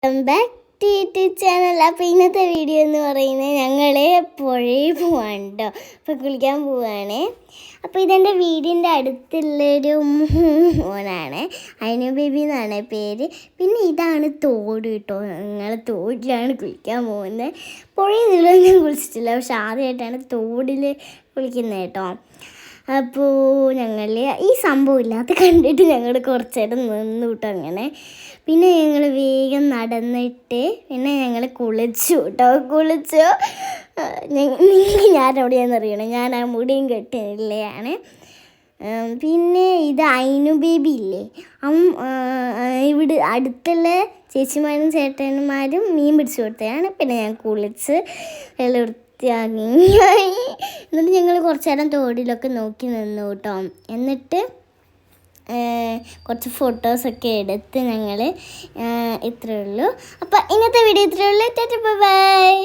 Welcome back to YouTube channel. അപ്പോൾ ഇന്നത്തെ video എന്ന് പറയുന്നത് ഞങ്ങൾ പുഴയിൽ പോവാണ് കേട്ടോ. അപ്പോൾ കുളിക്കാൻ പോവുകയാണ്. അപ്പോൾ ഇതെൻ്റെ വീടിൻ്റെ അടുത്തുള്ളൊരു മോനാണ്, അയിനു ബേബി എന്നാണ് പേര്. പിന്നെ ഇതാണ് തോട് കേട്ടോ. ഞങ്ങൾ തോട്ടിലാണ് കുളിക്കാൻ പോകുന്നത്. പുഴയിൽ ഇതിലൊന്നും കുളിച്ചിട്ടില്ല, പക്ഷെ ആദ്യമായിട്ടാണ് തോടിൽ കുളിക്കുന്നത് കേട്ടോ. അപ്പോൾ ഞങ്ങൾ ഈ സംഭവമില്ല അത് കണ്ടിട്ട് ഞങ്ങൾ കുറച്ച് നേരം നിന്നു കേട്ടോ. അങ്ങനെ പിന്നെ ഞങ്ങൾ വേഗം നടന്നിട്ട് പിന്നെ ഞങ്ങൾ കുളിച്ചു കേട്ടോ. ഞാൻ എവിടെയാണെന്ന് അറിയണം, ഞാൻ ആ മുടിയും കെട്ടില്ലാണ്. പിന്നെ ഇത് അയിനു ബേബി ഇല്ലേ, ഇവിടെ അടുത്തുള്ള ചേച്ചിമാരും ചേട്ടന്മാരും മീൻ പിടിച്ചു കൊടുത്തതാണ്. പിന്നെ ഞാൻ കുളിച്ച് എല്ലാം വൃത്തിയാക്കി. എന്നിട്ട് ഞങ്ങൾ കുറച്ച് നേരം തോടിലൊക്കെ നോക്കി നിന്നു കേട്ടോ. എന്നിട്ട് കുറച്ച് ഫോട്ടോസൊക്കെ എടുത്ത് ഞങ്ങൾ ഇത്രയേ ഉള്ളൂ. അപ്പോൾ ഇന്നത്തെ വീഡിയോ ഇത്രയേ ഉള്ളൂ. ബൈ.